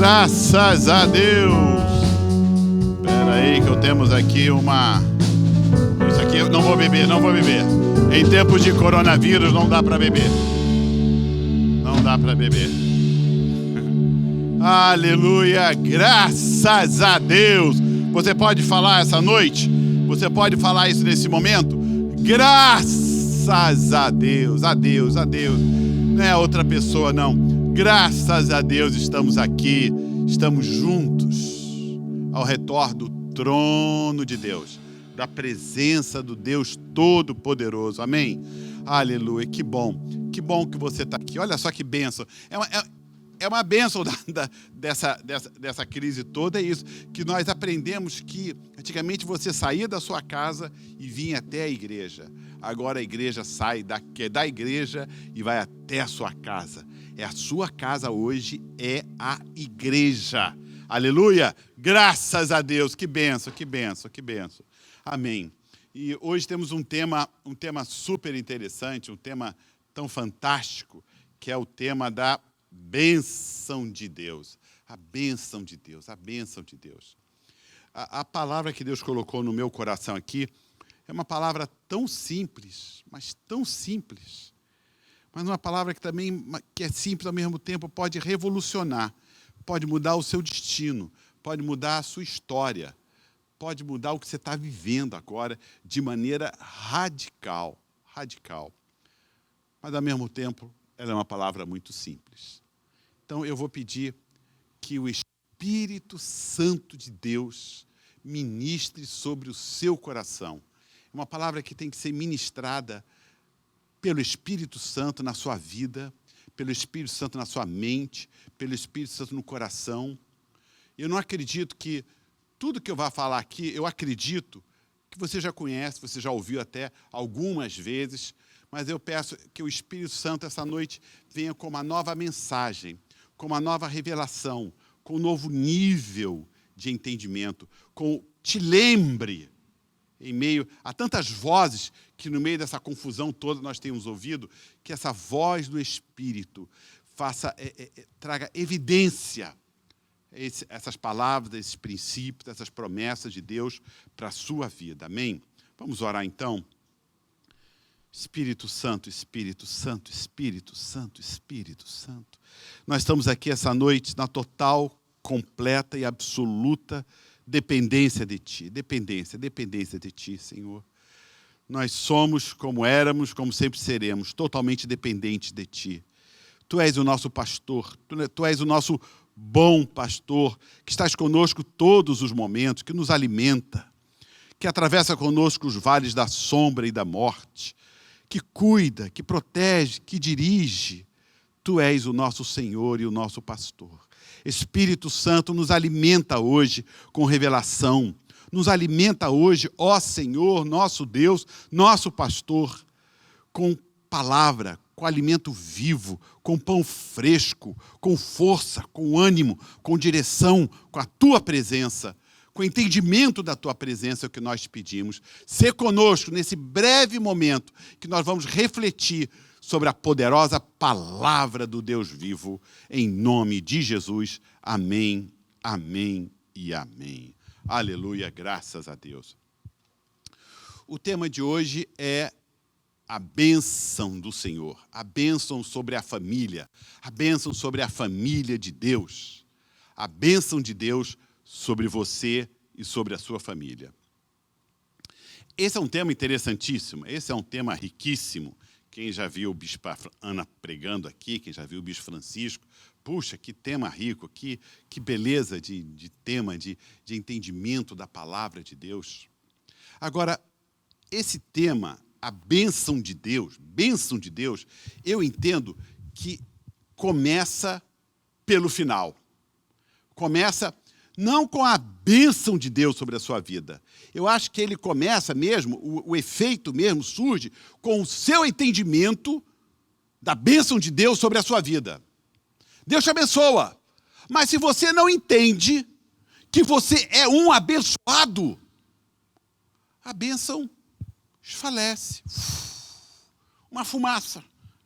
Graças a Deus. Espera aí que temos aqui uma... Isso aqui eu não vou beber. Em tempos de coronavírus não dá para beber. Não dá para beber. Aleluia, graças a Deus. Você pode falar essa noite? Você pode falar isso nesse momento? Graças a Deus, a Deus. Não é outra pessoa, não. Graças a Deus estamos aqui, estamos juntos ao redor do trono de Deus, da presença do Deus Todo-Poderoso. Amém? Aleluia, que bom que você está aqui. Olha só que bênção. É uma bênção dessa crise toda, é isso, que nós aprendemos que antigamente você saía da sua casa e vinha até a igreja. Agora a igreja sai da igreja e vai até a sua casa. A sua casa hoje é a igreja. Aleluia! Graças a Deus! Que bênção. Amém. E hoje temos um tema super interessante, um tema tão fantástico, que é o tema da bênção de Deus. A bênção de Deus. A palavra que Deus colocou no meu coração aqui é uma palavra tão simples, mas tão simples. Mas uma palavra que é simples ao mesmo tempo, pode revolucionar, pode mudar o seu destino, pode mudar a sua história, pode mudar o que você está vivendo agora de maneira radical. Mas, ao mesmo tempo, ela é uma palavra muito simples. Então, eu vou pedir que o Espírito Santo de Deus ministre sobre o seu coração. É uma palavra que tem que ser ministrada pelo Espírito Santo na sua vida, pelo Espírito Santo na sua mente, pelo Espírito Santo no coração. Eu não acredito que tudo que eu vou falar aqui, eu acredito que você já conhece, você já ouviu até algumas vezes, mas eu peço que o Espírito Santo essa noite venha com uma nova mensagem, com uma nova revelação, com um novo nível de entendimento, te lembre, em meio a tantas vozes que no meio dessa confusão toda nós temos ouvido, que essa voz do Espírito traga evidência essas palavras, esses princípios, essas promessas de Deus para a sua vida. Amém? Vamos orar então? Espírito Santo. Nós estamos aqui essa noite na total, completa e absoluta dependência de Ti. Dependência de Ti, Senhor. Nós somos como éramos, como sempre seremos, totalmente dependentes de Ti. Tu és o nosso pastor, Tu és o nosso bom pastor, que estás conosco todos os momentos, que nos alimenta, que atravessa conosco os vales da sombra e da morte, que cuida, que protege, que dirige. Tu és o nosso Senhor e o nosso pastor. Espírito Santo nos alimenta hoje com revelação. Nos alimenta hoje, ó Senhor, nosso Deus, nosso pastor, com palavra, com alimento vivo, com pão fresco, com força, com ânimo, com direção, com a Tua presença, com entendimento da Tua presença, é o que nós te pedimos. Sê conosco nesse breve momento que nós vamos refletir sobre a poderosa palavra do Deus vivo, em nome de Jesus. Amém, amém e amém. Aleluia, graças a Deus. O tema de hoje é a bênção do Senhor, a bênção sobre a família de Deus, a bênção de Deus sobre você e sobre a sua família. Esse é um tema interessantíssimo, esse é um tema riquíssimo. Quem já viu o Bispo Ana pregando aqui, quem já viu o Bispo Francisco, puxa, que tema rico, que beleza de tema, de entendimento da palavra de Deus. Agora, esse tema, a bênção de Deus, eu entendo que começa pelo final. Começa não com a bênção de Deus sobre a sua vida. Eu acho que ele começa mesmo, o efeito mesmo surge com o seu entendimento da bênção de Deus sobre a sua vida. Deus te abençoa, mas se você não entende que você é um abençoado, a bênção esfalece. Uma fumaça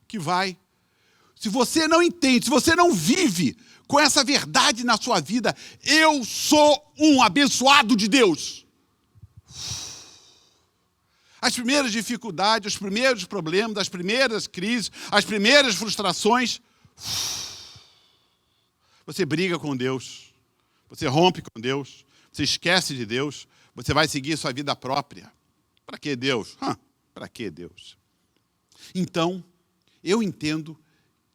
que vai. se você não entende, se você não vive com essa verdade na sua vida, eu sou um abençoado de Deus. As primeiras dificuldades, os primeiros problemas, as primeiras crises, as primeiras frustrações, você briga com Deus, você rompe com Deus, você esquece de Deus, você vai seguir sua vida própria. Para que Deus? Para que Deus? Então, eu entendo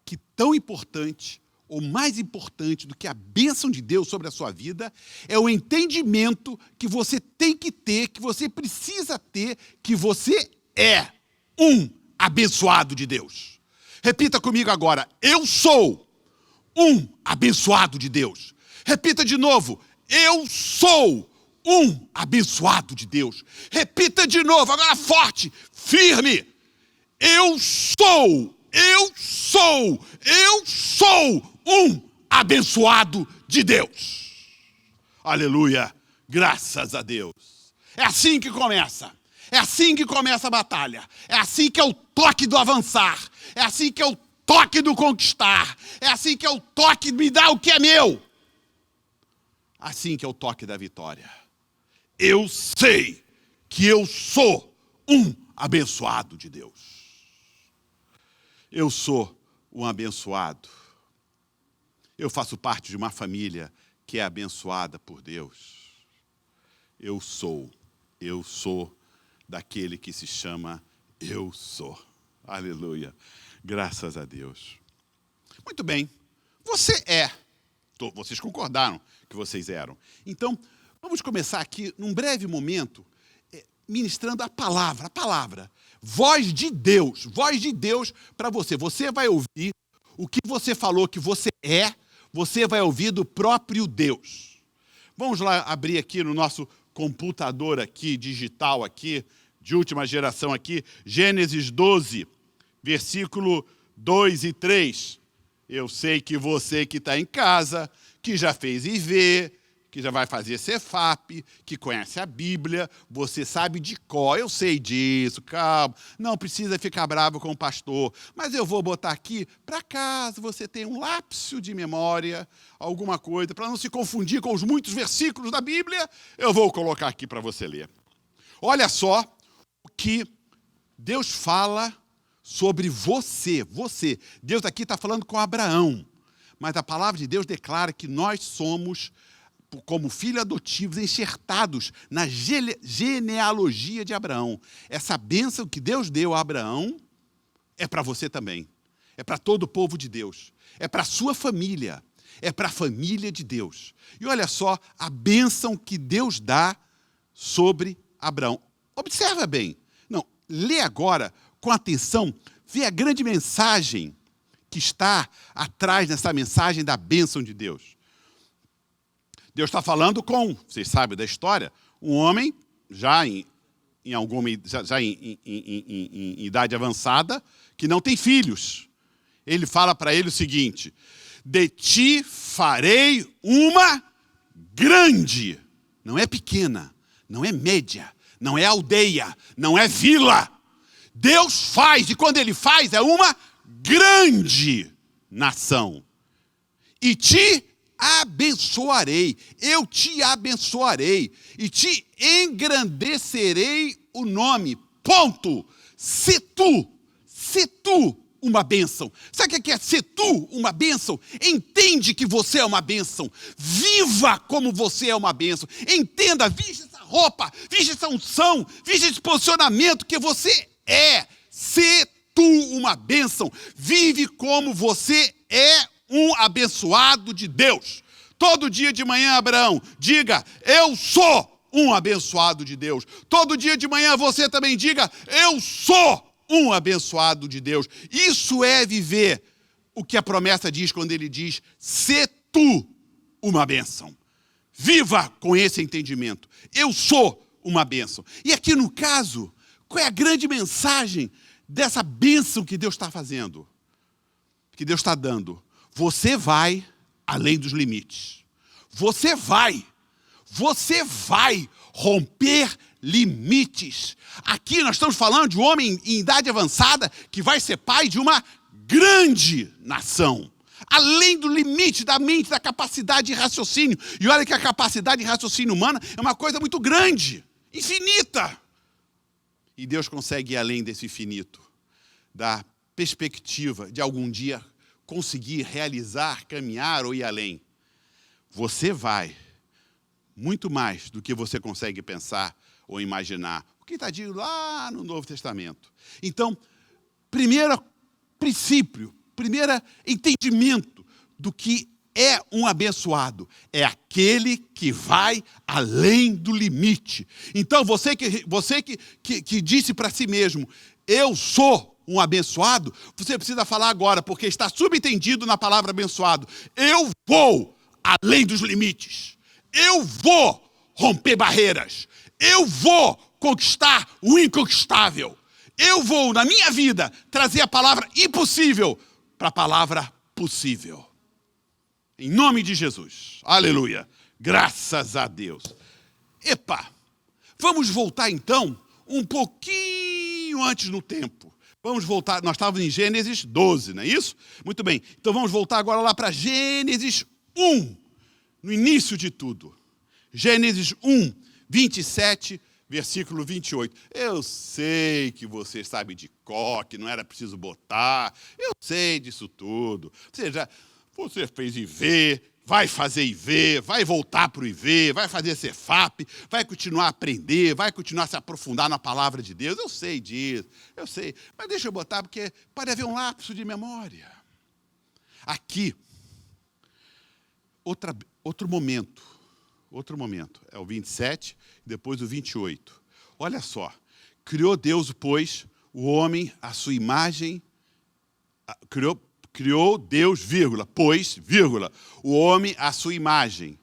que tão importante, ou mais importante do que a bênção de Deus sobre a sua vida, é o entendimento que você tem que ter, que você precisa ter, que você é um abençoado de Deus. Repita comigo agora, eu sou um abençoado de Deus. Repita de novo, eu sou um abençoado de Deus. Repita de novo, agora forte, firme. Eu sou um abençoado de Deus. Aleluia, graças a Deus. É assim que começa. É assim que começa a batalha. É assim que é o toque do avançar. É assim que é o toque do conquistar. É assim que é o toque de me dar o que é meu. Assim que é o toque da vitória. Eu sei que eu sou um abençoado de Deus. Eu sou um abençoado. Eu faço parte de uma família que é abençoada por Deus. Eu sou daquele que se chama Eu Sou. Aleluia. Graças a Deus. Muito bem. Você é. Vocês concordaram que vocês eram. Então, vamos começar aqui, num breve momento, ministrando a palavra. Voz de Deus para você. Você vai ouvir o que você falou que você é, você vai ouvir do próprio Deus. Vamos lá abrir aqui no nosso computador aqui, digital aqui, de última geração aqui, Gênesis 12, versículo 2 e 3. Eu sei que você que está em casa, que já fez IV, que já vai fazer Cefap, que conhece a Bíblia, você sabe de cor, eu sei disso, calma, não precisa ficar bravo com o pastor, mas eu vou botar aqui, para caso você tenha um lapso de memória, alguma coisa, para não se confundir com os muitos versículos da Bíblia, eu vou colocar aqui para você ler. Olha só o que Deus fala sobre você. Deus aqui está falando com Abraão, mas a palavra de Deus declara que nós somos, como filhos adotivos, enxertados na genealogia de Abraão. Essa bênção que Deus deu a Abraão é para você também. É para todo o povo de Deus. É para a sua família. É para a família de Deus. E olha só a bênção que Deus dá sobre Abraão. Observa bem. Não, lê agora com atenção, vê a grande mensagem que está atrás dessa mensagem da bênção de Deus. Deus está falando com, vocês sabem da história, um homem já em idade avançada, que não tem filhos. Ele fala para ele o seguinte: de ti farei uma grande, não é pequena, não é média, não é aldeia, não é vila. Deus faz, e quando ele faz, é uma grande nação. E te abençoarei, eu te abençoarei, e te engrandecerei o nome. Ponto. Se tu uma bênção. Sabe o que é ser tu uma bênção? Entende que você é uma bênção. Viva como você é uma bênção. Entenda, viste essa roupa, viste essa unção, viste esse posicionamento que você é. Se tu uma bênção. Vive como você é um abençoado de Deus. Todo dia de manhã, Abraão, diga, eu sou um abençoado de Deus. Todo dia de manhã você também diga, eu sou um abençoado de Deus. Isso é viver o que a promessa diz quando ele diz, se tu uma bênção. Viva com esse entendimento. Eu sou uma bênção. E aqui no caso, qual é a grande mensagem dessa bênção que Deus está fazendo? Que Deus está dando? Você vai além dos limites. Você vai romper limites. Aqui nós estamos falando de um homem em idade avançada que vai ser pai de uma grande nação, além do limite da mente, da capacidade de raciocínio. E olha que a capacidade de raciocínio humana é uma coisa muito grande, infinita. E Deus consegue ir além desse infinito, da perspectiva de algum dia conseguir realizar, caminhar ou ir além. Você vai muito mais do que você consegue pensar ou imaginar. O que está dito lá no Novo Testamento. Então, primeiro princípio, primeiro entendimento do que é um abençoado. É aquele que vai além do limite. Então, você que disse para si mesmo, eu sou um abençoado, você precisa falar agora, porque está subentendido na palavra abençoado. Eu vou além dos limites. Eu vou romper barreiras. Eu vou conquistar o inconquistável. Eu vou, na minha vida, trazer a palavra impossível para a palavra possível. Em nome de Jesus. Aleluia. Graças a Deus. Epa, vamos voltar então um pouquinho antes no tempo. Vamos voltar, nós estávamos em Gênesis 12, não é isso? Muito bem, então vamos voltar agora lá para Gênesis 1, no início de tudo. Gênesis 1, 27, versículo 28. Eu sei que você sabe de cor, que não era preciso botar. Eu sei disso tudo. Você fez IV, vai fazer IV, vai voltar para o IV, vai fazer Cefap, vai continuar a aprender, vai continuar a se aprofundar na palavra de Deus. Eu sei disso, eu sei. Mas deixa eu botar, porque pode haver um lapso de memória. Aqui, outro momento, é o 27, depois o 28. Olha só, criou Deus, pois, o homem à sua imagem, criou Deus, vírgula, pois, vírgula, o homem à sua imagem.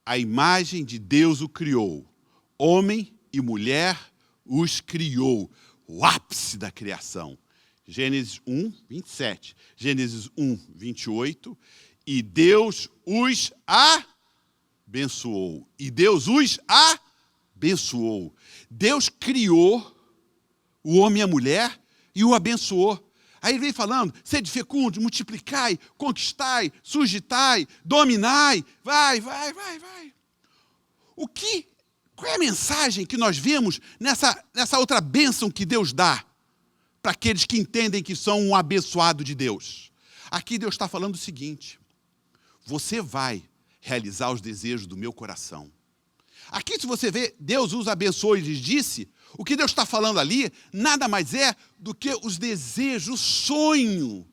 A imagem de Deus o criou. Homem e mulher os criou. O ápice da criação. Gênesis 1, 27. Gênesis 1, 28. E Deus os abençoou. E Deus os abençoou. Deus criou o homem e a mulher e o abençoou. Aí ele vem falando, sede fecundos, multiplicai, conquistai, suscitai, dominai, vai. Qual é a mensagem que nós vemos nessa outra bênção que Deus dá para aqueles que entendem que são um abençoado de Deus? Aqui Deus está falando o seguinte, você vai realizar os desejos do meu coração. Aqui, se você vê, Deus os abençoou e lhes disse, o que Deus está falando ali, nada mais é do que os desejos, o sonho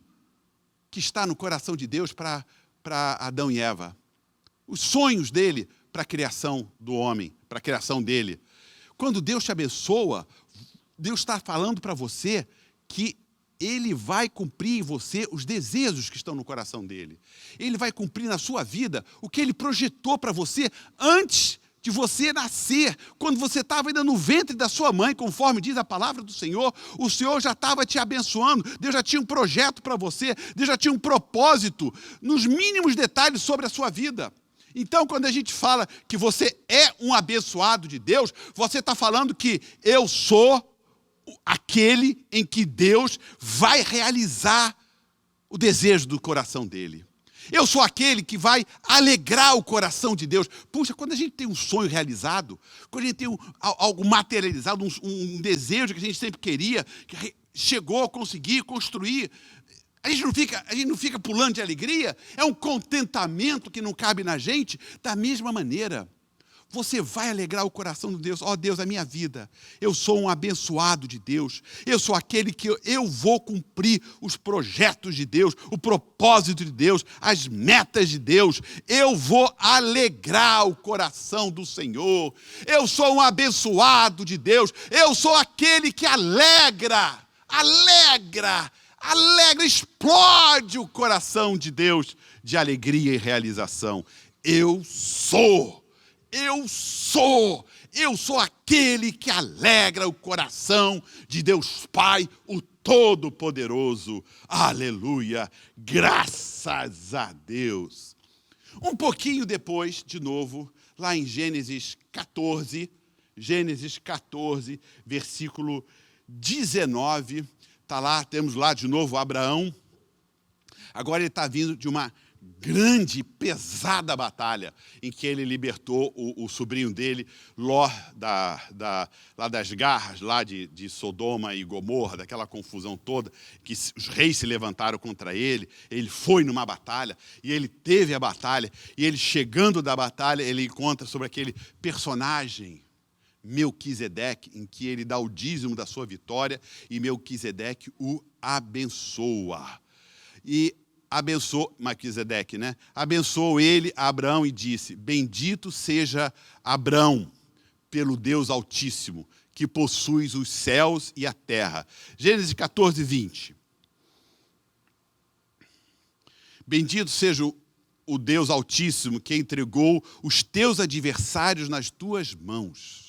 que está no coração de Deus para Adão e Eva. Os sonhos dele para a criação do homem, para a criação dele. Quando Deus te abençoa, Deus está falando para você que Ele vai cumprir em você os desejos que estão no coração dele. Ele vai cumprir na sua vida o que Ele projetou para você antes de você nascer, quando você estava ainda no ventre da sua mãe, conforme diz a palavra do Senhor, o Senhor já estava te abençoando, Deus já tinha um projeto para você, Deus já tinha um propósito, nos mínimos detalhes sobre a sua vida. Então, quando a gente fala que você é um abençoado de Deus, você está falando que eu sou aquele em que Deus vai realizar o desejo do coração dele. Eu sou aquele que vai alegrar o coração de Deus. Puxa, quando a gente tem um sonho realizado, quando a gente tem algo materializado, um desejo que a gente sempre queria, que chegou a conseguir construir, a gente não fica pulando de alegria, é um contentamento que não cabe na gente. Da mesma maneira, você vai alegrar o coração de Deus. Ó Deus, a minha vida, eu sou um abençoado de Deus. Eu sou aquele que eu vou cumprir os projetos de Deus, o propósito de Deus, as metas de Deus. Eu vou alegrar o coração do Senhor. Eu sou um abençoado de Deus. Eu sou aquele que alegra, explode o coração de Deus de alegria e realização. Eu sou aquele que alegra o coração de Deus Pai, o Todo-Poderoso. Aleluia, graças a Deus. Um pouquinho depois, de novo, lá em Gênesis 14, versículo 19, Tá lá, temos lá de novo Abraão. Agora ele está vindo de uma grande, pesada batalha, em que ele libertou o sobrinho dele, Ló, lá das garras, lá de Sodoma e Gomorra, daquela confusão toda, que os reis se levantaram contra ele. Ele foi numa batalha, e ele teve a batalha, e ele chegando da batalha, ele encontra sobre aquele personagem, Melquisedeque, em que ele dá o dízimo da sua vitória, e Melquisedeque o abençoa. E abençoou, Melquisedeque, né? Abençoou ele, Abraão, e disse: bendito seja Abraão, pelo Deus Altíssimo, que possuis os céus e a terra. Gênesis 14, 20. Bendito seja o Deus Altíssimo, que entregou os teus adversários nas tuas mãos.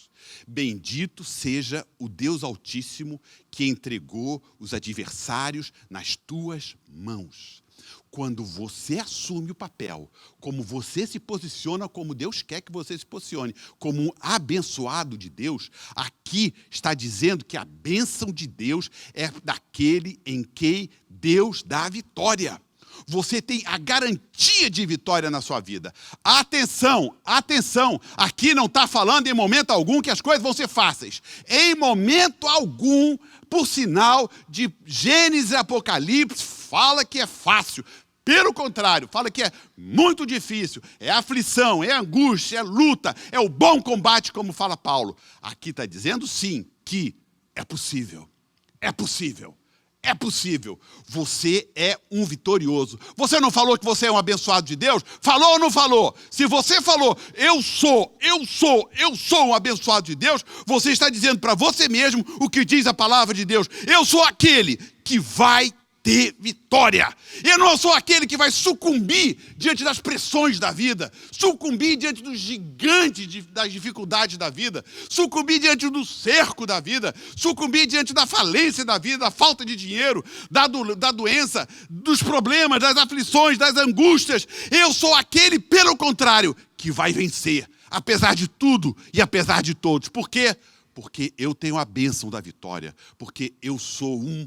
Bendito seja o Deus Altíssimo, que entregou os adversários nas tuas mãos. Quando você assume o papel, como você se posiciona, como Deus quer que você se posicione, como um abençoado de Deus, aqui está dizendo que a bênção de Deus é daquele em quem Deus dá vitória. Você tem a garantia de vitória na sua vida. Atenção, atenção, aqui não está falando em momento algum que as coisas vão ser fáceis. Em momento algum, por sinal de Gênesis e Apocalipse, fala que é fácil. Pelo contrário, fala que é muito difícil, é aflição, é angústia, é luta, é o bom combate, como fala Paulo. Aqui está dizendo sim, que é possível, é possível. É possível. Você é um vitorioso. Você não falou que você é um abençoado de Deus? Falou ou não falou? Se você falou, eu sou um abençoado de Deus, você está dizendo para você mesmo o que diz a palavra de Deus. Eu sou aquele que vai ter vitória. Eu não sou aquele que vai sucumbir diante das pressões da vida, sucumbir diante dos gigantes das dificuldades da vida, sucumbir diante do cerco da vida, sucumbir diante da falência da vida, da falta de dinheiro, da doença, dos problemas, das aflições, das angústias. Eu sou aquele, pelo contrário, que vai vencer, apesar de tudo e apesar de todos. Por quê? Porque eu tenho a bênção da vitória, porque eu sou um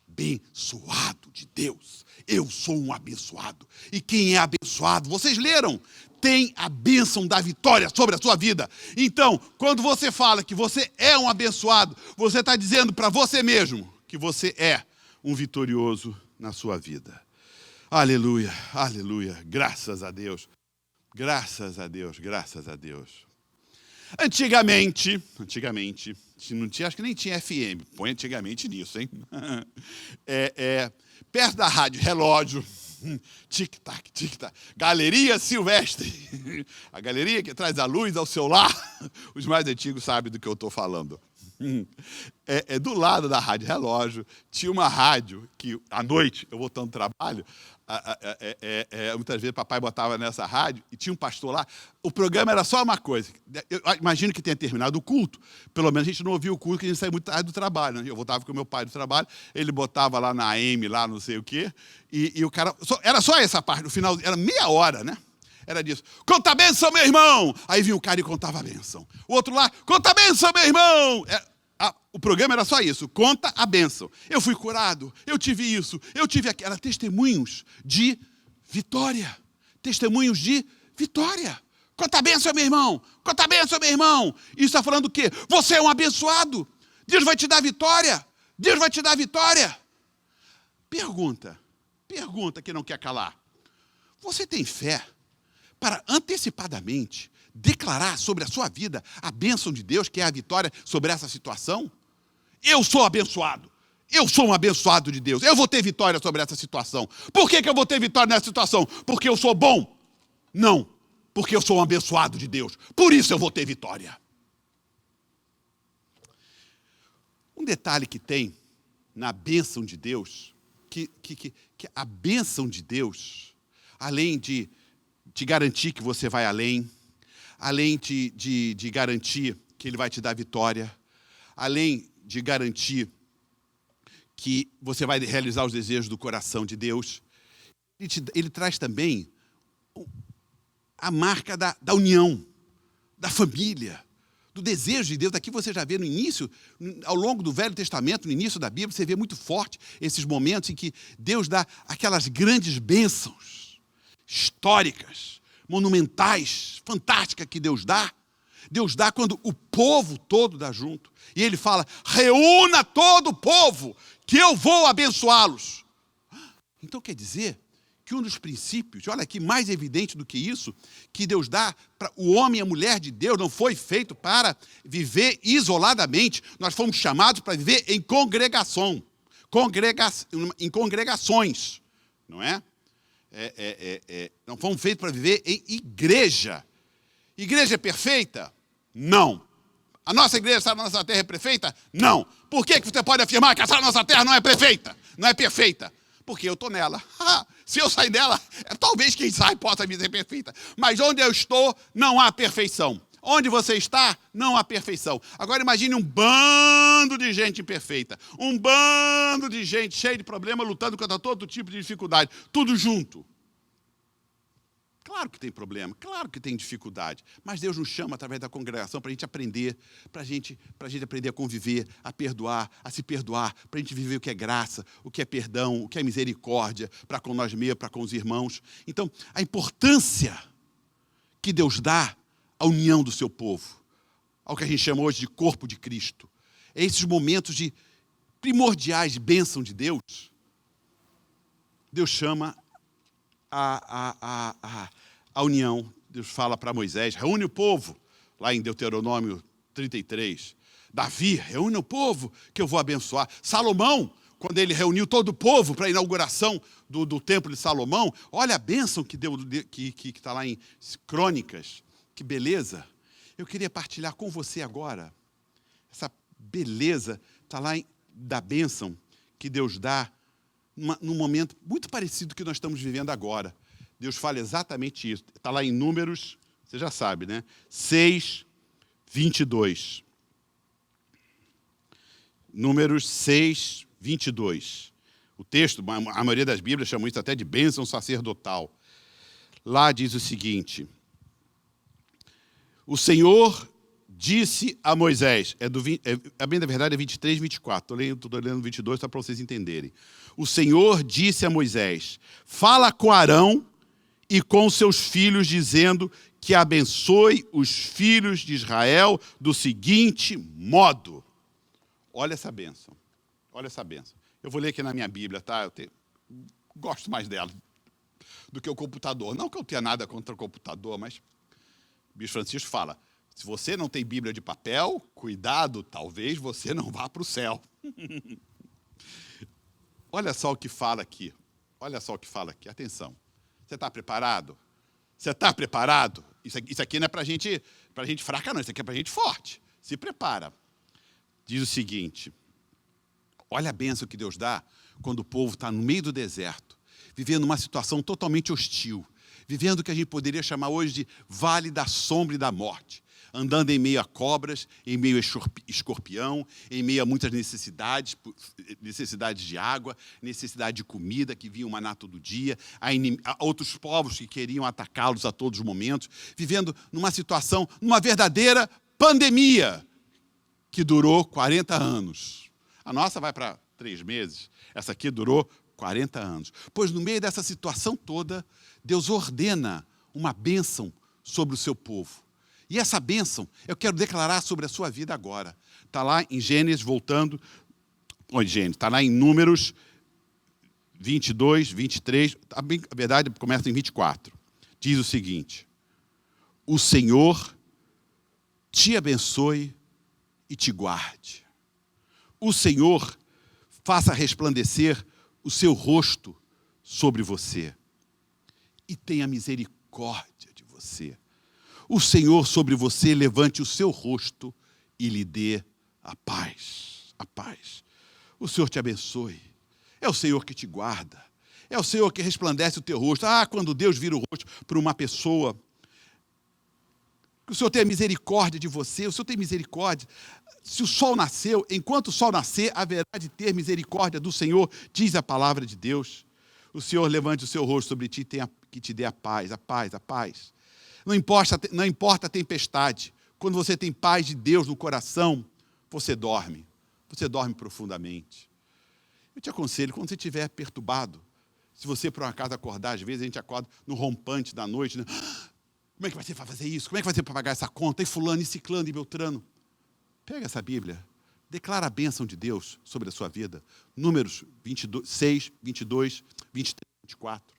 abençoado de Deus. Eu sou um abençoado. E quem é abençoado, vocês leram, tem a bênção da vitória sobre a sua vida. Então, quando você fala que você é um abençoado, você está dizendo para você mesmo que você é um vitorioso na sua vida. Aleluia, aleluia, graças a Deus. Graças a Deus, graças a Deus. Antigamente, não tinha, acho que nem tinha FM, põe antigamente nisso, hein? Perto da rádio relógio, tic-tac, tic-tac, Galeria Silvestre, a galeria que traz a luz ao seu lar, os mais antigos sabem do que eu estou falando. Do lado da rádio relógio, tinha uma rádio que, à noite, eu voltando do trabalho, muitas vezes papai botava nessa rádio e tinha um pastor lá. O programa era só uma coisa. Eu imagino que tenha terminado o culto. Pelo menos a gente não ouvia o culto, porque a gente saía muito tarde do trabalho. Né? Eu voltava com o meu pai do trabalho, ele botava lá na AM, lá não sei o quê, e o cara... Era só essa parte, no final, era meia hora, né? Era disso. Conta a bênção, meu irmão! Aí vinha o cara e contava a bênção. O outro lá, conta a bênção, meu irmão! O programa era só isso, conta a bênção. Eu fui curado, eu tive isso, eu tive aquilo. Era testemunhos de vitória. Testemunhos de vitória. Conta a bênção, meu irmão! Conta a bênção, meu irmão! Isso está falando o quê? Você é um abençoado. Deus vai te dar vitória. Deus vai te dar vitória. Pergunta que não quer calar. Você tem fé para antecipadamente declarar sobre a sua vida a bênção de Deus, que é a vitória sobre essa situação? Eu sou abençoado. Eu sou um abençoado de Deus. Eu vou ter vitória sobre essa situação. Por que eu vou ter vitória nessa situação? Porque eu sou bom? Não. Porque eu sou um abençoado de Deus. Por isso eu vou ter vitória. Um detalhe que tem na bênção de Deus, que a bênção de Deus, além de te garantir que você vai além de garantir que Ele vai te dar vitória, além de garantir que você vai realizar os desejos do coração de Deus, Ele traz também a marca da união, da família, do desejo de Deus. Aqui você já vê no início, ao longo do Velho Testamento, no início da Bíblia, você vê muito forte esses momentos em que Deus dá aquelas grandes bênçãos históricas, monumentais, fantásticas que Deus dá. Deus dá quando o povo todo dá junto. E ele fala, reúna todo o povo, que eu vou abençoá-los. Então quer dizer que um dos princípios, olha aqui, mais evidente do que isso, que Deus dá para o homem e a mulher de Deus, não foi feito para viver isoladamente. Nós fomos chamados para viver em congregação, em congregações, não é? Não fomos feitos para viver em igreja. Igreja é perfeita? Não. A nossa igreja na nossa terra é perfeita? Não. Por que você pode afirmar que essa nossa terra não é perfeita? Não é perfeita? Porque eu estou nela. Se eu sair dela, talvez quem sai possa me dizer perfeita. Mas onde eu estou, não há perfeição. Onde você está, não há perfeição. Agora imagine um bando de gente imperfeita. Um bando de gente cheia de problema, lutando contra todo tipo de dificuldade. Tudo junto. Claro que tem problema, claro que tem dificuldade, mas Deus nos chama através da congregação para a gente aprender, para a gente aprender a conviver, a perdoar, a se perdoar, para a gente viver o que é graça, o que é perdão, o que é misericórdia, para com nós mesmos, para com os irmãos. Então, a importância que Deus dá à união do seu povo, ao que a gente chama hoje de corpo de Cristo, é esses momentos de primordiais de bênção de Deus. Deus chama a união. Deus fala para Moisés, reúne o povo, lá em Deuteronômio 33. Davi, reúne o povo que eu vou abençoar. Salomão, quando ele reuniu todo o povo para a inauguração do templo de Salomão, olha a bênção que deu, que está lá em Crônicas. Que beleza. Eu queria partilhar com você agora. Essa beleza está lá da bênção que Deus dá num momento muito parecido que nós estamos vivendo agora. Deus fala exatamente isso. Está lá em Números, você já sabe, né? 6, 22. Números 6, 22. O texto, a maioria das Bíblias chama isso até de bênção sacerdotal. Lá diz o seguinte: o Senhor disse a Moisés, bem da verdade é 23, 24, estou lendo 22 só para vocês entenderem. O Senhor disse a Moisés, fala com Arão e com seus filhos, dizendo que abençoe os filhos de Israel do seguinte modo. Olha essa bênção, olha essa bênção. Eu vou ler aqui na minha Bíblia, tá? Gosto mais dela do que o computador. Não que eu tenha nada contra o computador, mas o Bispo Francisco fala, se você não tem Bíblia de papel, cuidado, talvez você não vá para o céu. Olha só o que fala aqui. Olha só o que fala aqui. Atenção. Você está preparado? Você está preparado? Isso aqui não é para gente fraca, não. Isso aqui é para gente forte. Se prepara. Diz o seguinte. Olha a bênção que Deus dá quando o povo está no meio do deserto, vivendo uma situação totalmente hostil, vivendo o que a gente poderia chamar hoje de vale da sombra e da morte, andando em meio a cobras, em meio a escorpião, em meio a muitas necessidades de água, necessidade de comida, que vinha o maná todo dia, a outros povos que queriam atacá-los a todos os momentos, vivendo numa situação, numa verdadeira pandemia, que durou 40 anos. A nossa vai para 3 meses, essa aqui durou 40 anos. Pois no meio dessa situação toda, Deus ordena uma bênção sobre o seu povo. E essa bênção eu quero declarar sobre a sua vida agora. Está lá em Gênesis, voltando. Está lá em Números 22, 23. A verdade começa em 24. Diz o seguinte: o Senhor te abençoe e te guarde. O Senhor faça resplandecer o seu rosto sobre você e tenha misericórdia de você. O Senhor sobre você levante o seu rosto e lhe dê a paz. A paz. O Senhor te abençoe. É o Senhor que te guarda. É o Senhor que resplandece o teu rosto. Quando Deus vira o rosto para uma pessoa, que o Senhor tenha misericórdia de você. O Senhor tem misericórdia. Se o sol nasceu, enquanto o sol nascer, haverá de ter misericórdia do Senhor, diz a palavra de Deus. O Senhor levante o seu rosto sobre ti e que te dê a paz, a paz, a paz. Não importa a tempestade, quando você tem paz de Deus no coração, você dorme profundamente. Eu te aconselho, quando você estiver perturbado, se você por um acaso acordar, às vezes a gente acorda no rompante da noite, né? Como é que vai ser para fazer isso? Como é que vai ser para pagar essa conta? E fulano, e ciclano, e beltrano. Pega essa Bíblia, declara a bênção de Deus sobre a sua vida. Números 6, 22, 23, 24.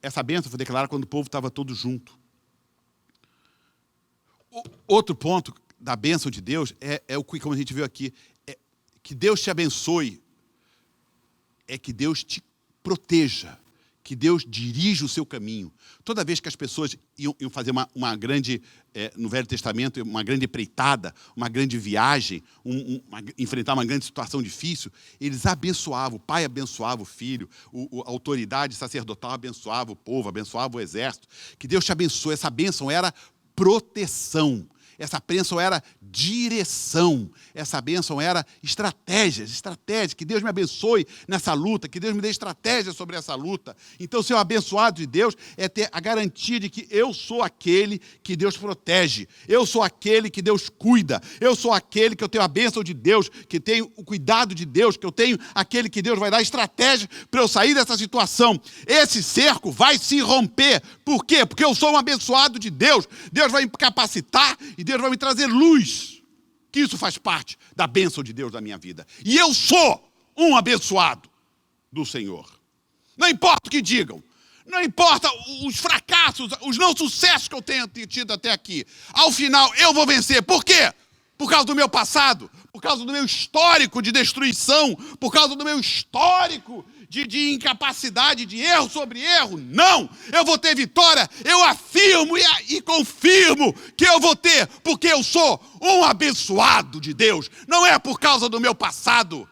Essa bênção foi declarada quando o povo estava todo junto. Outro ponto da bênção de Deus é o que, como a gente viu aqui, que Deus te abençoe, é que Deus te proteja, que Deus dirija o seu caminho. Toda vez que as pessoas iam fazer uma grande, no Velho Testamento, uma grande empreitada, uma grande viagem, enfrentar uma grande situação difícil, eles abençoavam, o pai abençoava o filho, a autoridade sacerdotal abençoava o povo, abençoava o exército. Que Deus te abençoe. Essa bênção era proteção. Essa bênção era direção. Essa bênção era estratégia. Que Deus me abençoe nessa luta, que Deus me dê estratégia sobre essa luta. Então, ser um abençoado de Deus é ter a garantia de que eu sou aquele que Deus protege. Eu sou aquele que Deus cuida. Eu sou aquele que eu tenho a bênção de Deus, que tenho o cuidado de Deus, que eu tenho aquele que Deus vai dar estratégia para eu sair dessa situação. Esse cerco vai se romper. Por quê? Porque eu sou um abençoado de Deus. Deus vai me capacitar e Deus vai me trazer luz, que isso faz parte da bênção de Deus na minha vida. E eu sou um abençoado do Senhor. Não importa o que digam, não importa os fracassos, os não sucessos que eu tenha tido até aqui. Ao final, eu vou vencer. Por quê? Por causa do meu passado, por causa do meu histórico de destruição, por causa do meu histórico de incapacidade, de erro sobre erro. Não! Eu vou ter vitória, eu afirmo e confirmo que eu vou ter, porque eu sou um abençoado de Deus. Não é por causa do meu passado,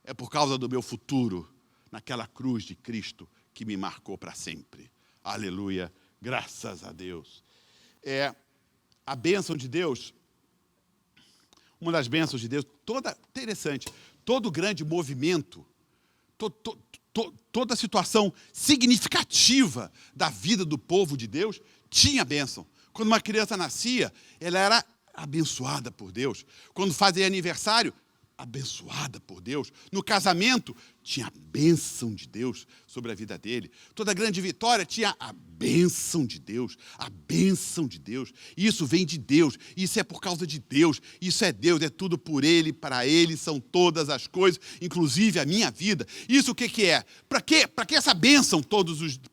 é por causa do meu futuro, naquela cruz de Cristo que me marcou para sempre. Aleluia, graças a Deus. A bênção de Deus, uma das bênçãos de Deus, interessante, todo grande movimento, toda situação significativa da vida do povo de Deus tinha bênção. Quando uma criança nascia, ela era abençoada por Deus. Quando fazia aniversário, abençoada por Deus. No casamento, tinha a bênção de Deus sobre a vida dele. Toda grande vitória tinha a bênção de Deus, a bênção de Deus. Isso vem de Deus, isso é por causa de Deus, isso é Deus, é tudo por Ele, para Ele são todas as coisas, inclusive a minha vida. Isso o que é? Para que essa bênção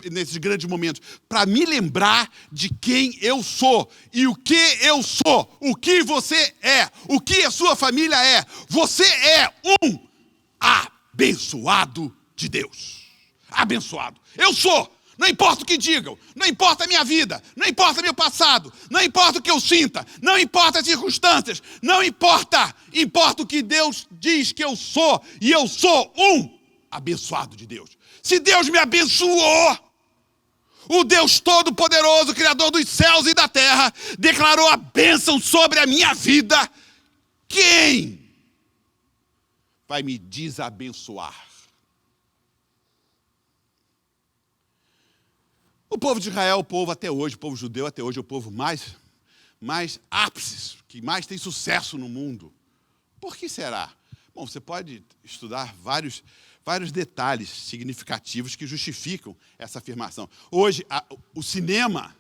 nesses grandes momentos? Para me lembrar de quem eu sou e o que eu sou, o que você é, o que a sua família é. Você é um abençoado de Deus. Abençoado. Eu sou. Não importa o que digam, não importa a minha vida, não importa meu passado, não importa o que eu sinta, não importa as circunstâncias, não importa. Importa o que Deus diz que eu sou, e eu sou um abençoado de Deus. Se Deus me abençoou, o Deus Todo-Poderoso, Criador dos céus e da terra, declarou a bênção sobre a minha vida, quem vai me desabençoar? O povo de Israel, o povo até hoje, o povo judeu até hoje, é o povo mais ápice, que mais tem sucesso no mundo. Por que será? Bom, você pode estudar vários detalhes significativos que justificam essa afirmação. Hoje, o cinema,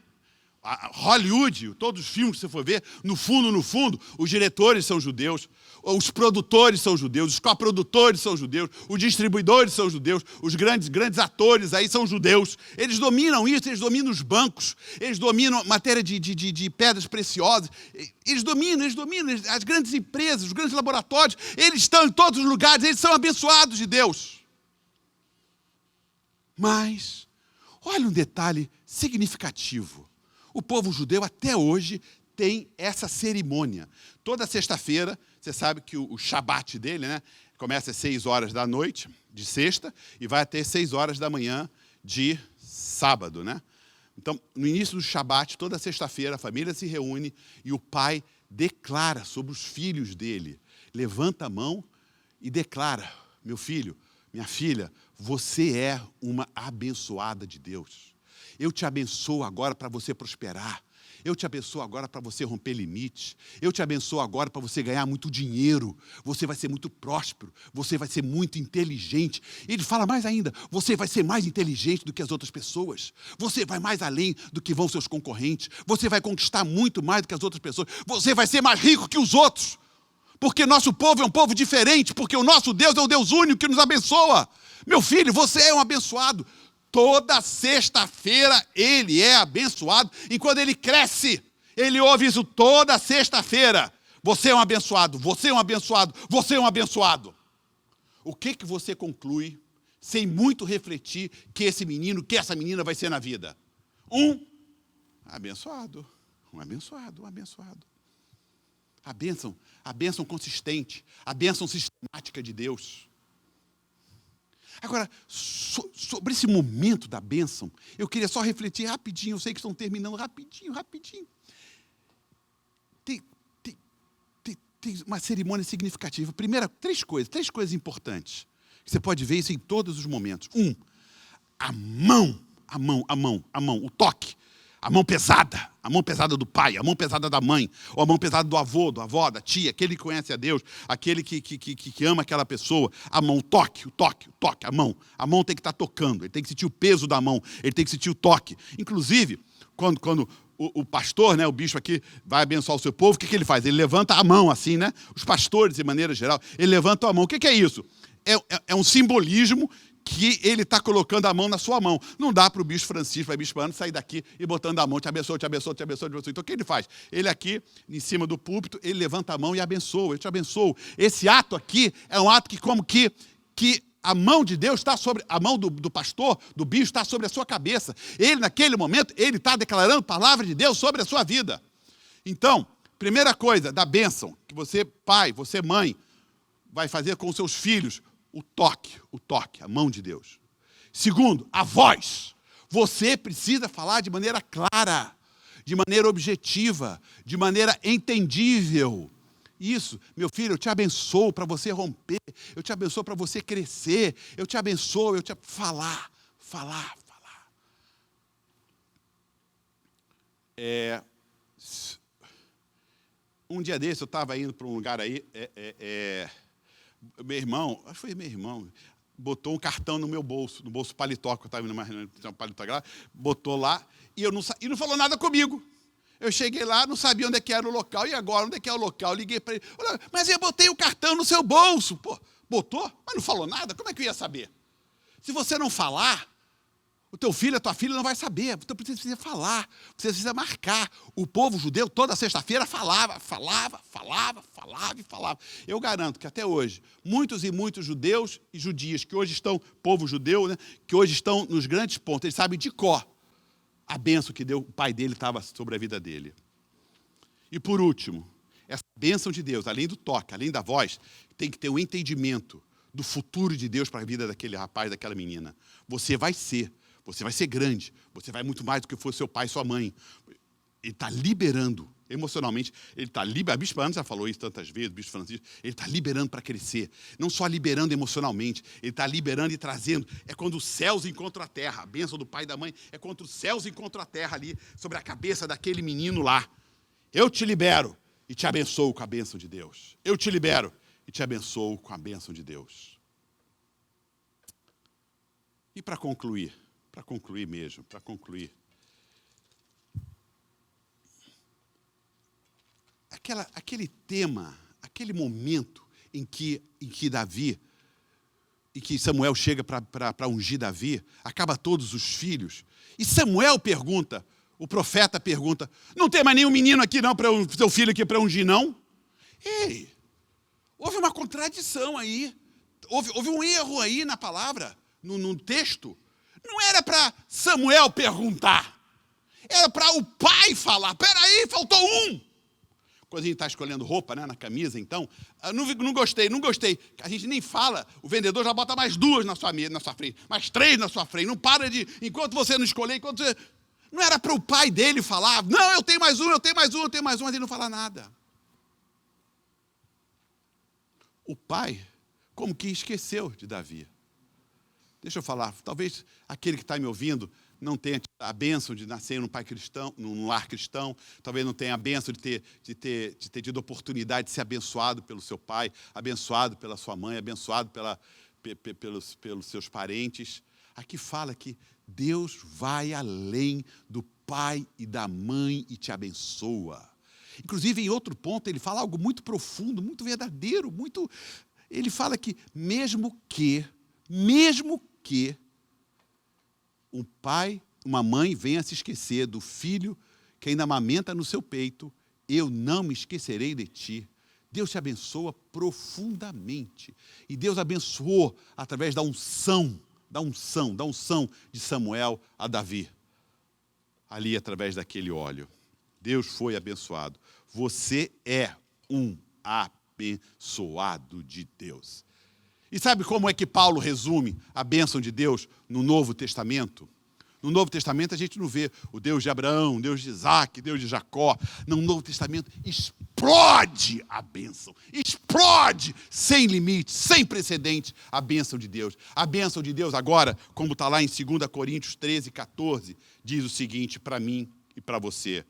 Hollywood, todos os filmes que você for ver, no fundo, os diretores são judeus, os produtores são judeus, os coprodutores são judeus, os distribuidores são judeus, os grandes atores aí são judeus. Eles dominam isso, eles dominam os bancos, eles dominam matéria de pedras preciosas, eles dominam as grandes empresas, os grandes laboratórios, eles estão em todos os lugares, eles são abençoados de Deus. Mas, olha um detalhe significativo. O povo judeu até hoje tem essa cerimônia. Toda sexta-feira, você sabe que o Shabat dele, né, começa às 6 horas da noite, de sexta, e vai até 6 horas da manhã de sábado, né? Então, no início do Shabat, toda sexta-feira, a família se reúne e o pai declara sobre os filhos dele. Levanta a mão e declara: meu filho, minha filha, você é uma abençoada de Deus. Eu te abençoo agora para você prosperar. Eu te abençoo agora para você romper limites. Eu te abençoo agora para você ganhar muito dinheiro. Você vai ser muito próspero. Você vai ser muito inteligente. Ele fala mais ainda, você vai ser mais inteligente do que as outras pessoas. Você vai mais além do que vão seus concorrentes. Você vai conquistar muito mais do que as outras pessoas. Você vai ser mais rico que os outros. Porque nosso povo é um povo diferente. Porque o nosso Deus é o Deus único que nos abençoa. Meu filho, você é um abençoado. Toda sexta-feira ele é abençoado. E quando ele cresce, ele ouve isso toda sexta-feira. Você é um abençoado, você é um abençoado, você é um abençoado. O que você conclui, sem muito refletir, que esse menino, que essa menina vai ser na vida? Um abençoado, um abençoado, um abençoado. A bênção consistente, a bênção sistemática de Deus. Agora, sobre esse momento da bênção, eu queria só refletir rapidinho, eu sei que estão terminando rapidinho. Tem uma cerimônia significativa. Primeira, três coisas importantes. Você pode ver isso em todos os momentos. A mão, o toque. A mão pesada do pai, a mão pesada da mãe, ou a mão pesada do avô, da avó, da tia, aquele que conhece a Deus, aquele que ama aquela pessoa. A mão, o toque, a mão. A mão tem que estar tocando, ele tem que sentir o peso da mão, ele tem que sentir o toque. Inclusive, quando o pastor, né, o bispo aqui, vai abençoar o seu povo, o que ele faz? Ele levanta a mão assim, né? Os pastores, de maneira geral, ele levanta a mão. O que é isso? É um simbolismo que ele está colocando a mão na sua mão. Não dá para o bispo Francisco, para o bispo Ana, sair daqui e botando a mão, te abençoe. Então, o que ele faz? Ele aqui, em cima do púlpito, ele levanta a mão e abençoa, eu te abençoo. Esse ato aqui é um ato que a mão de Deus está sobre, a mão do pastor, do bispo, está sobre a sua cabeça. Ele, naquele momento, ele está declarando a palavra de Deus sobre a sua vida. Então, primeira coisa da bênção, que você, pai, você, mãe, vai fazer com os seus filhos, o toque, a mão de Deus. Segundo, a voz. Você precisa falar de maneira clara, de maneira objetiva, de maneira entendível. Isso, meu filho, eu te abençoo para você romper, eu te abençoo para você crescer, eu te abençoo, falar. Um dia desse eu estava indo para um lugar aí, meu irmão, acho que foi meu irmão, botou um cartão no meu bolso, no bolso paletó, que eu estava indo numa reunião, tinha um paletó lá, botou lá, e não falou nada comigo. Eu cheguei lá, não sabia onde é que era o local, e agora, onde é que é o local? Liguei para ele, mas eu botei o cartão no seu bolso. Pô, botou? Mas não falou nada? Como é que eu ia saber? Se você não falar, o teu filho, a tua filha não vai saber. Então você precisa falar, você precisa marcar. O povo judeu, toda sexta-feira, falava. Eu garanto que até hoje, muitos e muitos judeus e judias que hoje estão, povo judeu, né, que hoje estão nos grandes pontos, eles sabem de cor a bênção que o pai dele estava sobre a vida dele. E por último, essa bênção de Deus, além do toque, além da voz, tem que ter um entendimento do futuro de Deus para a vida daquele rapaz, daquela menina. Você vai ser grande, você vai muito mais do que fosse seu pai e sua mãe. Ele está liberando, emocionalmente, a Bispa Ana já falou isso tantas vezes, o Bispo Francisco, ele está liberando para crescer, não só liberando emocionalmente, ele está liberando e trazendo, é quando os céus encontram a terra, a bênção do pai e da mãe, é quando os céus encontram a terra ali, sobre a cabeça daquele menino lá. Eu te libero e te abençoo com a bênção de Deus. Eu te libero e te abençoo com a bênção de Deus. E para concluir mesmo, aquele tema, aquele momento em que Davi, em que Samuel chega para ungir Davi, acaba todos os filhos, e Samuel pergunta, o profeta pergunta, não tem mais nenhum menino aqui não, para o seu filho aqui para ungir não? Ei, houve uma contradição aí, houve um erro aí na palavra, no texto. Não era para Samuel perguntar, era para o pai falar. Peraí, faltou um. Quando a gente está escolhendo roupa, né, na camisa, então, não gostei. A gente nem fala, o vendedor já bota mais duas na sua frente, mais três na sua frente. Não para enquanto você não escolher, não era para o pai dele falar, não, eu tenho mais um, mas ele não fala nada. O pai, como que esqueceu de Davi. Deixa eu falar, talvez aquele que está me ouvindo não tenha a bênção de nascer num pai cristão, num lar cristão, talvez não tenha a bênção de ter tido a oportunidade de ser abençoado pelo seu pai, abençoado pela sua mãe, abençoado pelos seus parentes. Aqui fala que Deus vai além do pai e da mãe e te abençoa. Inclusive, em outro ponto, ele fala algo muito profundo, muito verdadeiro, ele fala que mesmo que um pai, uma mãe venha se esquecer do filho que ainda amamenta no seu peito, eu não me esquecerei de ti. Deus te abençoa profundamente. E Deus abençoou através da unção de Samuel a Davi. Ali, através daquele óleo. Deus foi abençoado. Você é um abençoado de Deus. E sabe como é que Paulo resume a bênção de Deus no Novo Testamento? No Novo Testamento a gente não vê o Deus de Abraão, Deus de Isaac, Deus de Jacó. No Novo Testamento explode a bênção. Explode sem limite, sem precedente a bênção de Deus. A bênção de Deus agora, como está lá em 2 Coríntios 13, 14, diz o seguinte para mim e para você.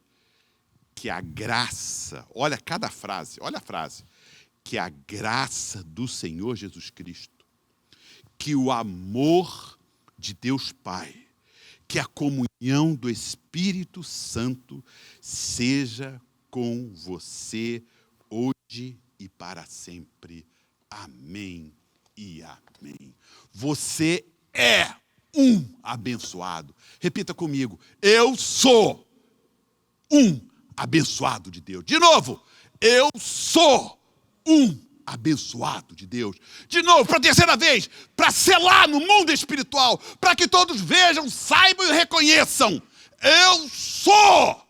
Que a graça, olha cada frase, olha a frase. Que a graça do Senhor Jesus Cristo, que o amor de Deus Pai, que a comunhão do Espírito Santo seja com você hoje e para sempre. Amém e amém. Você é um abençoado. Repita comigo. Eu sou um abençoado de Deus. De novo. Eu sou um abençoado de Deus. De novo, para a terceira vez, para selar no mundo espiritual, para que todos vejam, saibam e reconheçam. Eu sou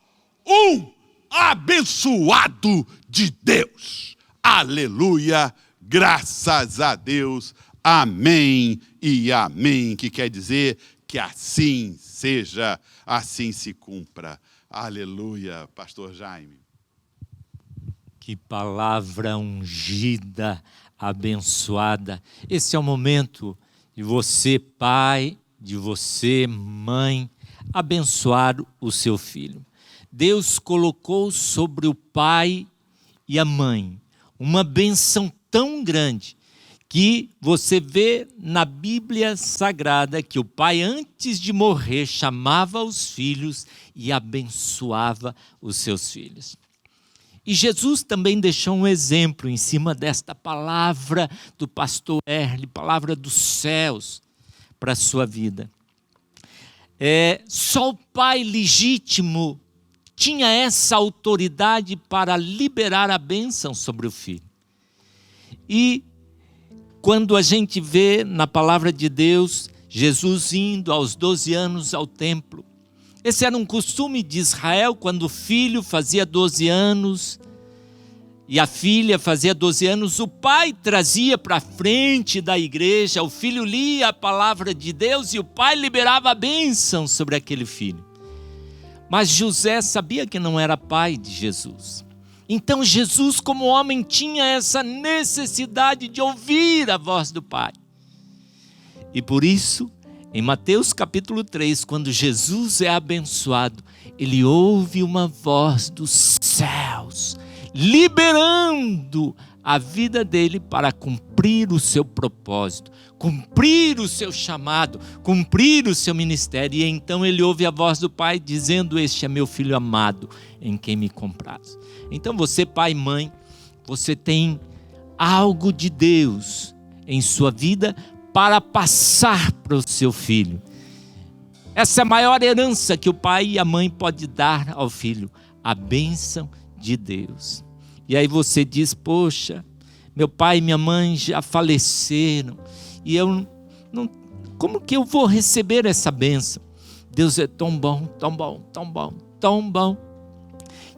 um abençoado de Deus. Aleluia, graças a Deus. Amém e amém. Que quer dizer que assim seja, assim se cumpra. Aleluia, pastor Jaime. Que palavra ungida, abençoada. Esse é o momento de você, pai, de você, mãe, abençoar o seu filho. Deus colocou sobre o pai e a mãe uma bênção tão grande que você vê na Bíblia Sagrada que o pai, antes de morrer, chamava os filhos e abençoava os seus filhos. E Jesus também deixou um exemplo em cima desta palavra do pastor Erle, palavra dos céus para a sua vida. Só o pai legítimo tinha essa autoridade para liberar a bênção sobre o filho. E quando a gente vê na palavra de Deus, Jesus indo aos 12 anos ao templo, esse era um costume de Israel, quando o filho fazia 12 anos e a filha fazia 12 anos, o pai trazia para frente da igreja, o filho lia a palavra de Deus e o pai liberava a bênção sobre aquele filho. Mas José sabia que não era pai de Jesus. Então Jesus, como homem, tinha essa necessidade de ouvir a voz do pai. E por isso, em Mateus capítulo 3, quando Jesus é abençoado, ele ouve uma voz dos céus, liberando a vida dele para cumprir o seu propósito, cumprir o seu chamado, cumprir o seu ministério. E então ele ouve a voz do pai dizendo: este é meu filho amado, em quem me compraz. Então você, pai e mãe, você tem algo de Deus em sua vida para passar para o seu filho. Essa é a maior herança que o pai e a mãe podem dar ao filho, a bênção de Deus. E aí você diz: poxa, meu pai e minha mãe já faleceram, e eu não, como que eu vou receber essa bênção? Deus é tão bom, tão bom, tão bom, tão bom,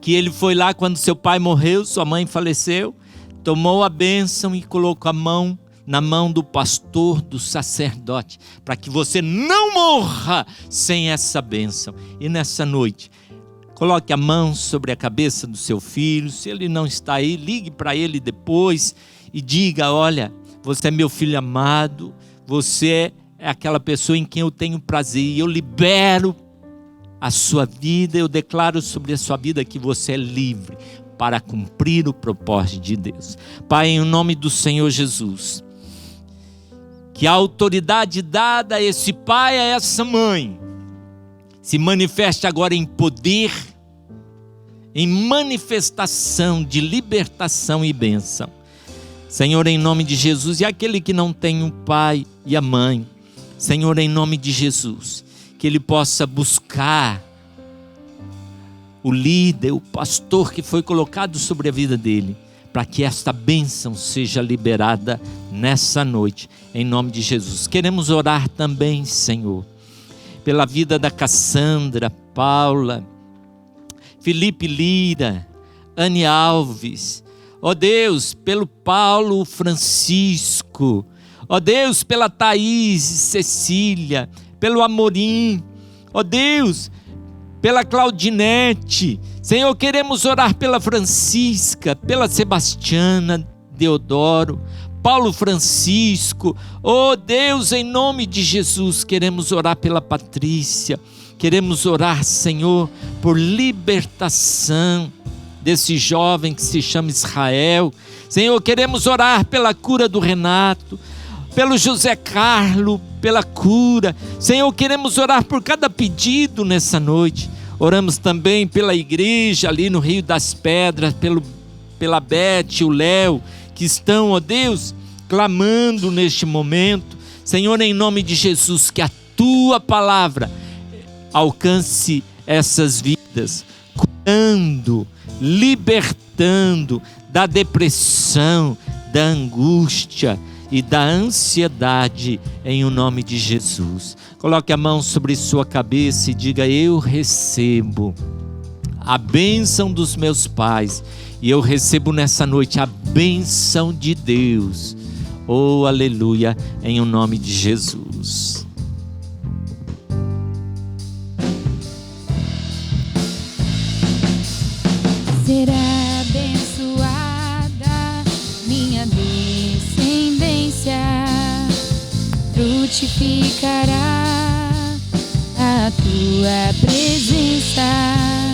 que ele foi lá quando seu pai morreu, sua mãe faleceu, tomou a bênção e colocou a mão na mão do pastor, do sacerdote, para que você não morra sem essa bênção. E nessa noite, coloque a mão sobre a cabeça do seu filho. Se ele não está aí, ligue para ele depois e diga: olha, você é meu filho amado, você é aquela pessoa em quem eu tenho prazer, e eu libero a sua vida, eu declaro sobre a sua vida que você é livre para cumprir o propósito de Deus. Pai, em nome do Senhor Jesus, que a autoridade dada a esse pai, a essa mãe, se manifeste agora em poder, em manifestação de libertação e bênção. Senhor, em nome de Jesus, e aquele que não tem o pai e a mãe, Senhor, em nome de Jesus, que ele possa buscar o líder, o pastor que foi colocado sobre a vida dele, para que esta bênção seja liberada nessa noite, em nome de Jesus. Queremos orar também, Senhor, pela vida da Cassandra, Paula, Felipe Lira, Anne Alves, ó Deus, pelo Paulo Francisco, ó Deus, pela Thaís Cecília, pelo Amorim, ó Deus, pela Claudinete. Senhor, queremos orar pela Francisca, pela Sebastiana Deodoro, Paulo Francisco, ó Deus, em nome de Jesus, queremos orar pela Patrícia, queremos orar, Senhor, por libertação desse jovem que se chama Israel. Senhor, queremos orar pela cura do Renato, pelo José Carlos, pela cura. Senhor, queremos orar por cada pedido nessa noite. Oramos também pela igreja ali no Rio das Pedras, pela Beth, o Léo, que estão, ó Deus, clamando neste momento. Senhor, em nome de Jesus, que a tua palavra alcance essas vidas, curando, libertando da depressão, da angústia e da ansiedade, em o nome de Jesus. Coloque a mão sobre sua cabeça e diga: eu recebo a bênção dos meus pais, e eu recebo nessa noite a bênção de Deus. Oh, aleluia, em o nome de Jesus. Será abençoada minha descendência, frutificará a tua presença.